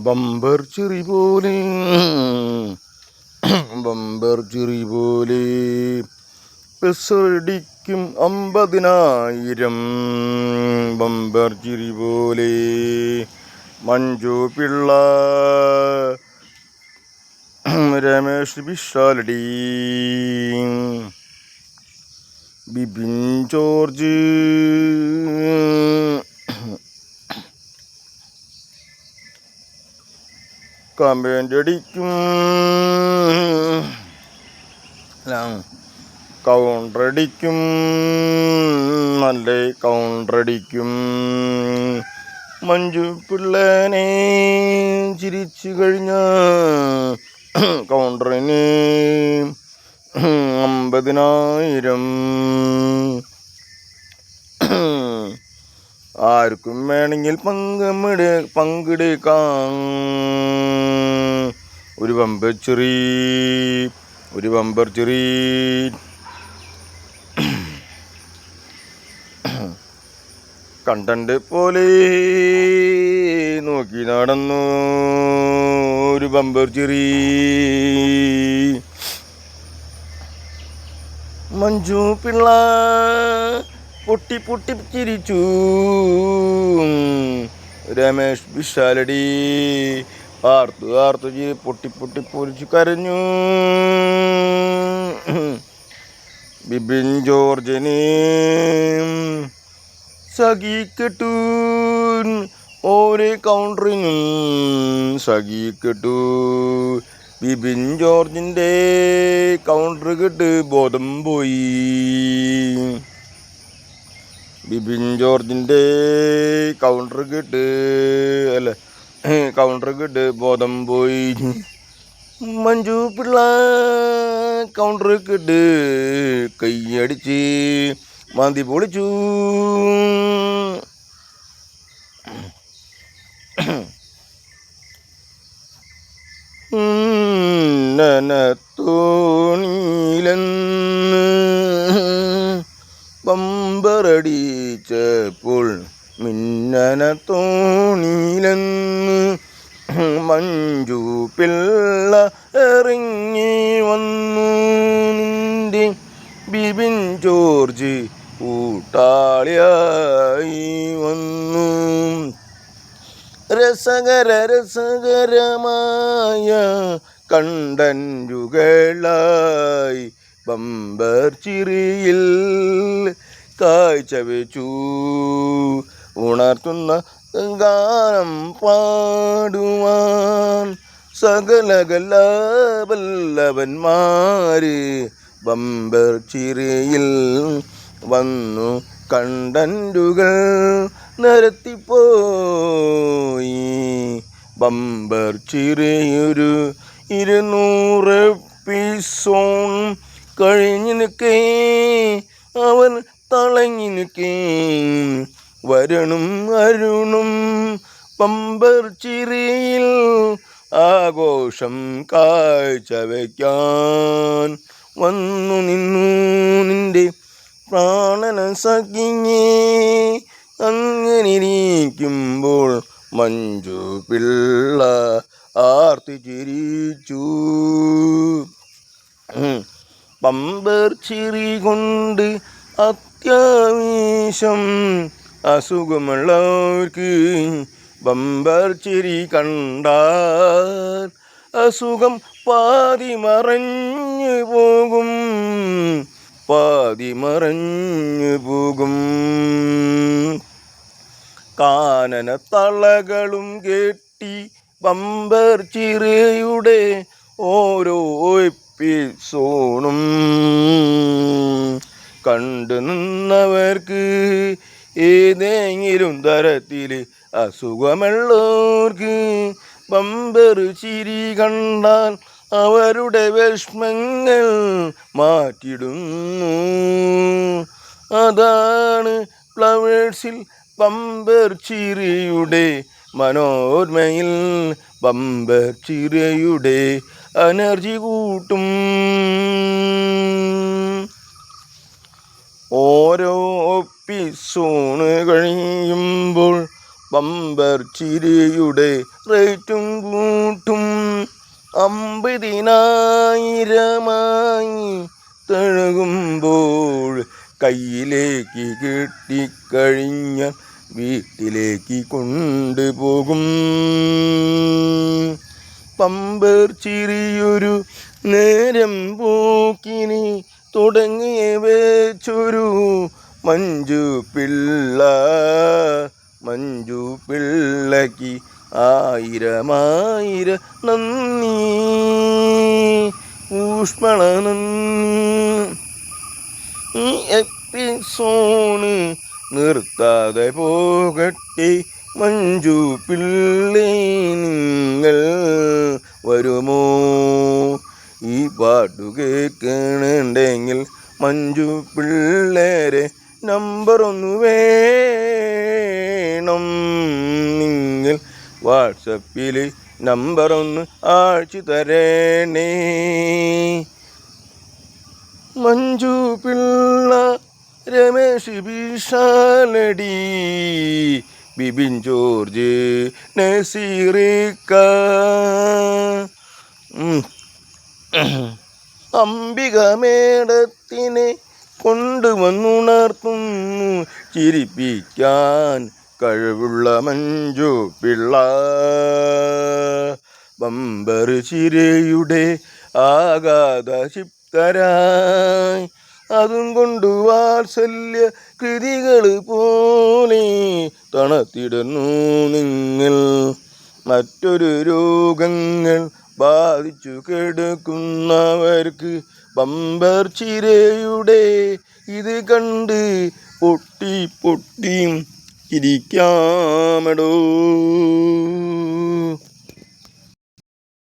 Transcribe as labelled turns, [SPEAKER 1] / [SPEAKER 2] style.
[SPEAKER 1] Bumper ചിറി പോലെ bumper ചിറി പോലെ പെസടിക്കും 50,000 bumper ചിരി പോലെ മഞ്ജു പിള്ള രമേഷ് വിശാലടി ബിബിൻ ജോർജ് കമൻ്റടിക്കും കൗണ്ടറടിക്കും നല്ല കൗണ്ടറടിക്കും മഞ്ജു പിള്ളനെ ചിരിച്ചു കഴിഞ്ഞ കൗണ്ടറിന് 50,000 ആർക്കും വേണമെങ്കിൽ പങ്കെടുക്കാം. ഒരു ബമ്പർ ചിറി കണ്ടന്റ് പോലെ നോക്കി നടന്നു ഒരു ബമ്പർ ചിറി. മഞ്ജു പിള്ള പൊട്ടി ചിരിച്ചു. രമേഷ് വിശാലടി ആർത്തു പൊട്ടി പൊരിച്ചു കരഞ്ഞു. ബിബിൻ ജോർജിന് സഖിക്കട്ടു ഓരോ കൗണ്ടറിനും സഖിക്കട്ടു. ബിബിൻ ജോർജിൻ്റെ കൗണ്ടർ കേട്ട് ബോധം പോയി. ബിബിൻ ജോർജിൻ്റെ കൗണ്ടർ കേട്ട് ബോധം പോയി. മഞ്ജു പിള്ള കൗണ്ടർ കേട്ട് കൈയടിച്ച് മാന്തി പൊളിച്ചു. തോണിയിലെന്ന് ബമ്പറടിച്ചപ്പോൾ മിന്നന തോണിയിലെന്ന് മഞ്ജു പിള്ള ഇറങ്ങി വന്നു. നിന്റെ ബിബിൻ ജോർജ് കൂട്ടാളിയായി വന്നു. രസകരമായ കണ്ടന്റുകളായി ബമ്പർ ചിറിയിൽ കാഴ്ചവെച്ചു. ഉണർത്തുന്ന ഗാനം പാടുവാൻ സകല കലാവല്ലഭന്മാര് ബമ്പർ ചിറിയിൽ വന്നു. കണ്ടന്റുകൾ നിരത്തിപ്പോയി. ബമ്പർ ചിറിയൊരു 200 എപ്പിസോഡ് കഴിഞ്ഞു നിൽക്കേ അവൻ തളങ്ങി നിൽക്കേ. വരുണും അരുണും ബമ്പർ ചിറിയിൽ ആഘോഷം കാഴ്ചവെക്കാൻ വന്നു നിന്നു. നിന്റെ പ്രാണന സഖിങ്ങേ അങ്ങനിരിക്കുമ്പോൾ മഞ്ജു പിള്ള ആർത്തി ചിരിച്ചു. ബമ്പർ ചിറി കൊണ്ട് അത്യാവശ്യം അസുഖമുള്ളവർക്ക് ബമ്പർ ചിരി കണ്ടാൽ അസുഖം പാതി മറഞ്ഞു പോകും. കാനന തളകളും കെട്ടി ബമ്പർ ചിറിയുടെ ഓരോ എപ്പിസോഡും കണ്ടു നിന്നവർക്ക് ഏതെങ്കിലും തരത്തിൽ അസുഖമുള്ളവർക്ക് ബമ്പർ ചിരി കണ്ടാൽ അവരുടെ വിഷമങ്ങൾ മാറ്റിടുന്നു. അതാണ് ഫ്ലവേഴ്സിൽ ബമ്പർ ചിറിയുടെ മനോർമയിൽ ബമ്പർ ചിറിയുടെ എനർജി കൂട്ടും. ഓരോ എപ്പിസോഡ് കഴിയുമ്പോൾ ബമ്പർ ചിരിയുടെ റേറ്റും പതിനായിരമായി തഴുകുമ്പോൾ കയ്യിലേക്ക് കിട്ടിക്കഴിഞ്ഞ വീട്ടിലേക്ക് കൊണ്ടുപോകും. പമ്പർ ചിരിയൊരു നേരം പോക്കിനി തുടങ്ങിയ വെച്ചൊരു മഞ്ജു പിള്ളയ്ക്ക് ആയിരമായിരം നന്ദി, ഊഷ്മള നന്ദി. ഈ എപ്പിസോഡ് നിർത്താതെ പോകട്ടെ. മഞ്ജു പിള്ളേ, നിങ്ങൾ വരുമോ? ഈ പാട്ടു കേൾക്കണുണ്ടെങ്കിൽ മഞ്ജു പിള്ളേരെ നമ്പർ ഒന്ന് വേണം. നിങ്ങൾ വാട്സപ്പിൽ നമ്പർ ഒന്ന് അയച്ചു തരണേ. മഞ്ജു പിള്ള, രമേശ് വിശാലടി, ബിബിൻ ജോർജ്, നസീറിക്ക, അംബിക മേടത്തിനെ കൊണ്ടുവന്നുണർത്തുന്നു ചിരിപ്പിക്കാൻ കഴിവുള്ള മഞ്ജു പിള്ള. ബമ്പർ ചിരയുടെ ആഘാത ക്ഷിപ്തരായി അതും കൊണ്ട് വാത്സല്യ കൃതികൾ പോലെ തണുത്തിടുന്നു നിങ്ങൾ. മറ്റൊരു രോഗങ്ങൾ ബാധിച്ചു കിടക്കുന്നവർക്ക് ബമ്പർ ചിരയുടെ ഇത് കണ്ട് പൊട്ടി ഇരിക്കാമടോ.